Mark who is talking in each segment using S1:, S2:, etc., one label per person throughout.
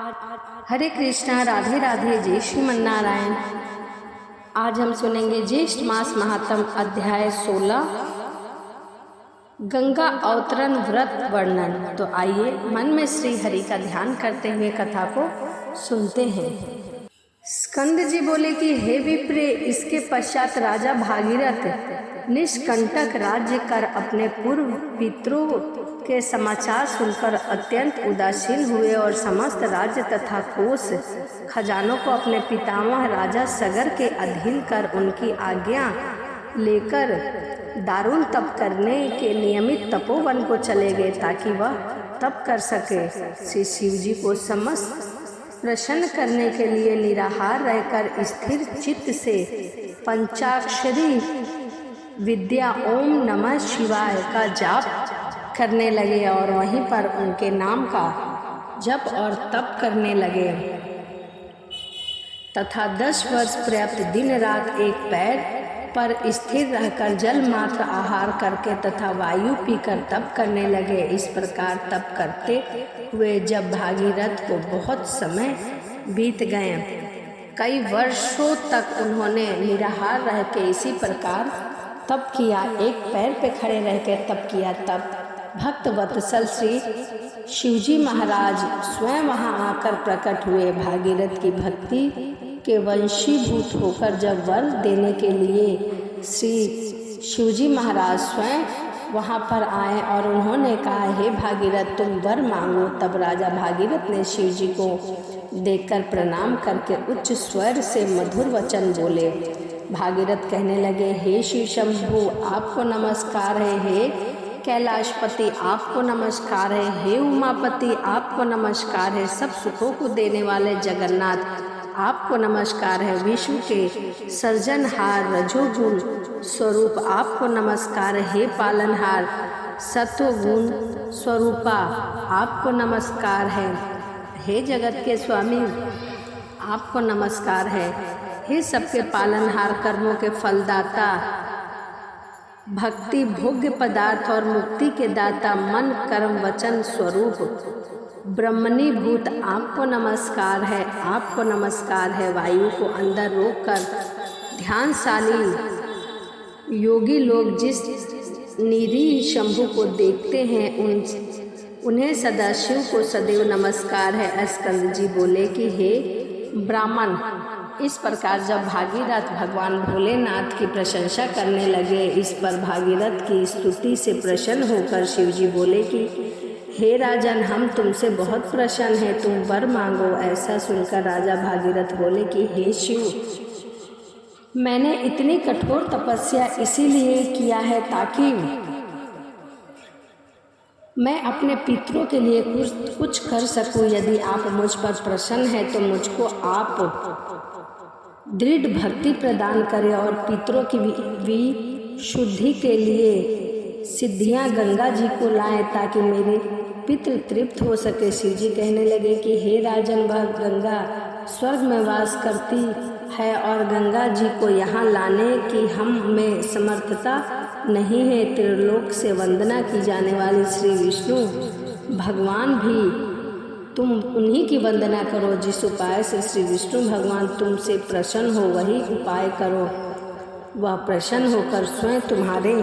S1: हरे कृष्णा, राधे राधे, जय श्रीमन नारायण। आज हम सुनेंगे ज्येष्ठ मास महात्म अध्याय 16 गंगा अवतरण व्रत वर्णन। तो आइए मन में श्री हरि का ध्यान करते हुए कथा को सुनते हैं। स्कंद जी बोले कि हे विप्र, इसके पश्चात राजा भागीरथ निष्कंटक राज्य कर अपने पूर्व पितरों के समाचार सुनकर अत्यंत उदासीन हुए और समस्त राज्य तथा कोष खजानों को अपने पितामह राजा सगर के अधीन कर उनकी आज्ञा लेकर दारुण तप करने के नियमित तपोवन को चले गए ताकि वह तप कर सके। श्री शिव जी को समस्त प्रसन्न करने के लिए निराहार रहकर स्थिर चित्त से पंचाक्षरी विद्या ओम नमः शिवाय का जाप करने लगे और वहीं पर उनके नाम का जप और तप करने लगे तथा 10 वर्ष पर्याप्त दिन रात एक पैर पर स्थिर रहकर जल मात्र आहार करके तथा वायु पीकर तप करने लगे। इस प्रकार तप करते हुए जब भागीरथ को बहुत समय बीत गए, कई वर्षों तक उन्होंने निराहार रह के इसी प्रकार तप किया, एक पैर पे खड़े रह के तप किया। तब भक्त वत्सल श्री शिवजी महाराज स्वयं वहां आकर प्रकट हुए। भागीरथ की भक्ति के वंशीभूत होकर जब वर देने के लिए श्री शिवजी महाराज स्वयं वहां पर आए और उन्होंने कहा, हे भागीरथ तुम वर मांगो। तब राजा भागीरथ ने शिवजी को देखकर प्रणाम करके उच्च स्वर से मधुर वचन बोले। भागीरथ कहने लगे, हे शिव शंभु आपको नमस्कार है, हे कैलाशपति आपको नमस्कार है, हे उमापति आपको नमस्कार है, सब सुखों को देने वाले जगन्नाथ आपको नमस्कार है, विश्व के सर्जनहार रजोगुण स्वरूप आपको नमस्कार है, हे पालनहार सत्वगुण स्वरूपा आपको नमस्कार है, हे जगत के स्वामी आपको नमस्कार है, हे सबके पालनहार कर्मों के फलदाता भक्ति भोग्य पदार्थ और मुक्ति के दाता मन कर्म वचन स्वरूप ब्रह्मणी भूत आपको नमस्कार है, आपको नमस्कार है। वायु को अंदर रोककर ध्यानशाली योगी लोग जिस निरीह शंभु को देखते हैं उन्हें सदाशिव को सदैव नमस्कार है। स्कंद जी बोले कि हे ब्राह्मण, इस प्रकार जब भागीरथ भगवान भोलेनाथ की प्रशंसा करने लगे, इस पर भागीरथ की स्तुति से प्रसन्न होकर शिवजी बोले कि हे राजन, हम तुमसे बहुत प्रसन्न हैं, तुम वर मांगो। ऐसा सुनकर राजा भागीरथ बोले कि हे शिव, मैंने इतनी कठोर तपस्या इसीलिए किया है ताकि मैं अपने पितरों के लिए कुछ कर सकूं। यदि आप मुझ पर प्रसन्न हैं तो मुझको आप दृढ़ भक्ति प्रदान करें और पितरों की विशुद्धि के लिए सिद्धियां गंगा जी को लाएं ताकि मेरे पितृ तृप्त हो सके। शिवजी कहने लगे कि हे राजन, वह गंगा स्वर्ग में वास करती है और गंगा जी को यहाँ लाने की हम में समर्थता नहीं है। त्रिलोक से वंदना की जाने वाली श्री विष्णु भगवान भी तुम उन्हीं की वंदना करो। जिस उपाय से श्री विष्णु भगवान तुमसे प्रसन्न हो वही उपाय करो। वह प्रसन्न होकर स्वयं तुम्हारे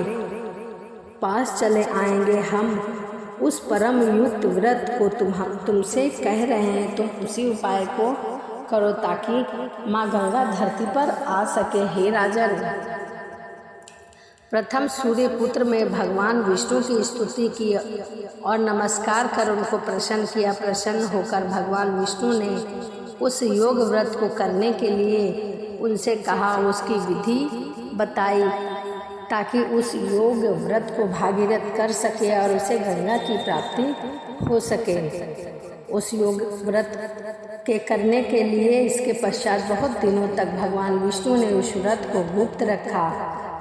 S1: पास चले आएंगे। हम उस परम युक्त व्रत को तुमसे कह रहे हैं, तुम उसी उपाय को करो ताकि माँ गंगा धरती पर आ सके। हे राजन, प्रथम सूर्य पुत्र में भगवान विष्णु की स्तुति की और नमस्कार कर उनको प्रसन्न किया। प्रसन्न होकर भगवान विष्णु ने उस योग व्रत को करने के लिए उनसे कहा, उसकी विधि बताई ताकि उस योग व्रत को भागीरथ कर सके और उसे गंगा की प्राप्ति हो सके। उस योग व्रत के करने के लिए इसके पश्चात बहुत दिनों तक भगवान विष्णु ने उस व्रत को गुप्त रखा,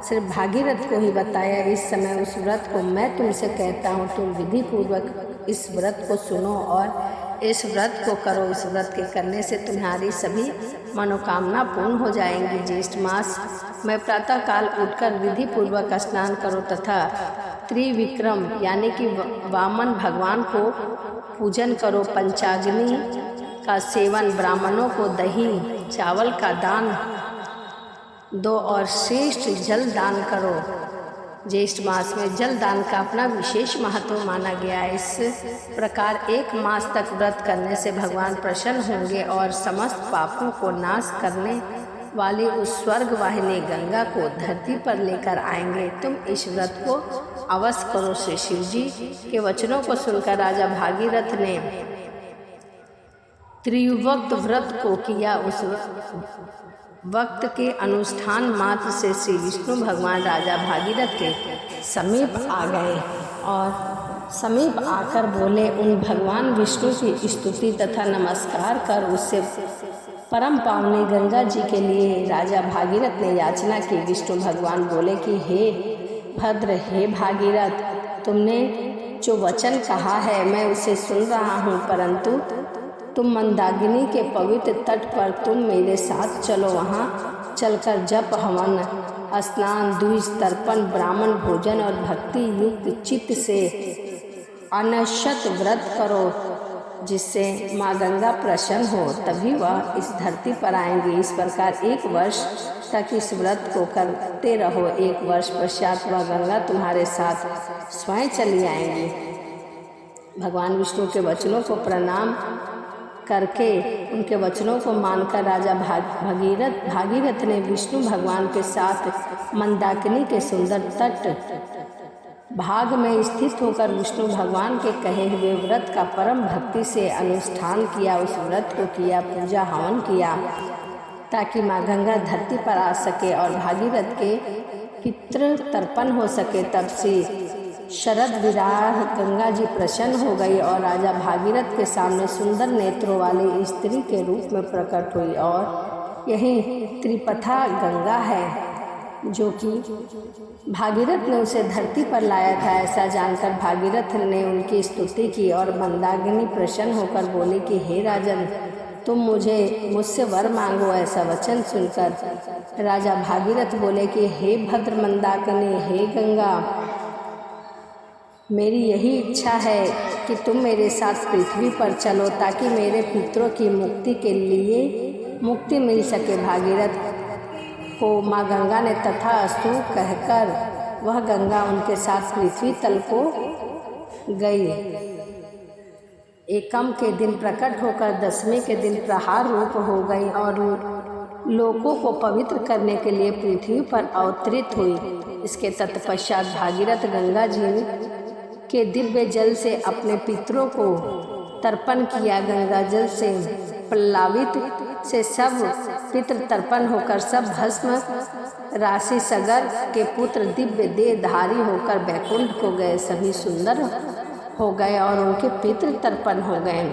S1: सिर्फ भागीरथ को ही बताया। इस समय उस व्रत को मैं तुमसे कहता हूँ, तुम विधि पूर्वक इस व्रत को सुनो और इस व्रत को करो। इस व्रत के करने से तुम्हारी सभी मनोकामना पूर्ण हो जाएंगी। ज्येष्ठ मास में प्रातःकाल उठकर विधि पूर्वक स्नान करो तथा त्रिविक्रम यानी कि वामन भगवान को पूजन करो। पंचाग्नि का सेवन, ब्राह्मणों को दही चावल का दान दो और श्रेष्ठ जल दान करो। ज्येष्ठ मास में जल दान का अपना विशेष महत्व माना गया है। इस प्रकार 1 मास तक व्रत करने से भगवान प्रसन्न होंगे और समस्त पापों को नाश करने वाली उस स्वर्ग वाहिनी गंगा को धरती पर लेकर आएंगे। तुम इस व्रत को अवश्य करो। श्री शिव जी के वचनों को सुनकर राजा भागीरथ ने त्रिवक्त व्रत को किया। उस वक्त के अनुष्ठान मात्र से श्री विष्णु भगवान राजा भागीरथ के समीप आ गए और समीप आकर बोले। उन भगवान विष्णु की स्तुति तथा नमस्कार कर उससे परम पावनी गंगा जी के लिए राजा भागीरथ ने याचना की। विष्णु भगवान बोले कि हे भद्र, हे भागीरथ, तुमने जो वचन कहा है मैं उसे सुन रहा हूँ, परंतु तुम मंदाकिनी के पवित्र तट पर तुम मेरे साथ चलो। वहाँ चलकर जप, हवन, स्नान, द्विज, तर्पण, ब्राह्मण भोजन और भक्ति युक्त चित्त से अनशत व्रत करो, जिससे माँ गंगा प्रसन्न हो, तभी वह इस धरती पर आएंगी। इस प्रकार 1 वर्ष तक इस व्रत को करते रहो। 1 वर्ष पश्चात वह गंगा तुम्हारे साथ स्वयं चली आएंगी। भगवान विष्णु के वचनों को प्रणाम करके उनके वचनों को मानकर राजा भागीरथ ने विष्णु भगवान के साथ मंदाकिनी के सुंदर तट भाग में स्थित होकर विष्णु भगवान के कहे हुए व्रत का परम भक्ति से अनुष्ठान किया। उस व्रत को किया, पूजा हवन किया, ताकि माँ गंगा धरती पर आ सके और भागीरथ के पितृ तर्पण हो सके। तब से शरद विराह गंगा जी प्रसन्न हो गई और राजा भागीरथ के सामने सुंदर नेत्रों वाली स्त्री के रूप में प्रकट हुई। और यही त्रिपथा गंगा है जो कि भागीरथ ने उसे धरती पर लाया था। ऐसा जानकर भागीरथ ने उनकी स्तुति की और मंदाकिनी प्रसन्न होकर बोली कि हे राजन, तुम मुझसे वर मांगो। ऐसा वचन सुनकर राजा भागीरथ बोले कि हे भद्र मंदाकिनी, हे गंगा, मेरी यही इच्छा है कि तुम मेरे साथ पृथ्वी पर चलो, ताकि मेरे पितरों की मुक्ति के लिए मुक्ति मिल सके। भागीरथ को माँ गंगा ने तथास्तु कहकर वह गंगा उनके साथ पृथ्वी तल को गई। एकम के दिन प्रकट होकर 10वें के दिन प्रहार रूप हो गई और लोगों को पवित्र करने के लिए पृथ्वी पर अवतरित हुई। इसके तत्पश्चात भागीरथ गंगा जी के दिव्य जल से अपने पितरों को तर्पण किया। गंगा जल से प्लावित से सब पितृ तर्पण होकर सब भस्म राशि सगर के पुत्र दिव्य देहधारी होकर बैकुंठ को गए। सभी सुंदर हो गए और उनके पितृ तर्पण हो गए।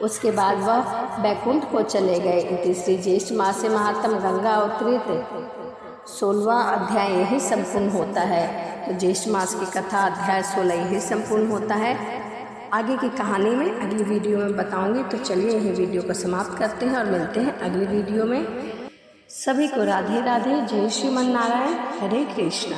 S1: उसके बाद वह बैकुंठ को चले गए। तीसरी ज्येष्ठ मास से महात्म गंगा अवतरित 16वां अध्याय यही संपूर्ण होता है। तो ज्येष्ठ मास की कथा अध्याय 16 यही संपूर्ण होता है। आगे की कहानी में अगली वीडियो में बताऊंगी। तो चलिए यही वीडियो को समाप्त करते हैं और मिलते हैं अगली वीडियो में। सभी को राधे राधे। जय श्रीमन नारायण। हरे कृष्णा।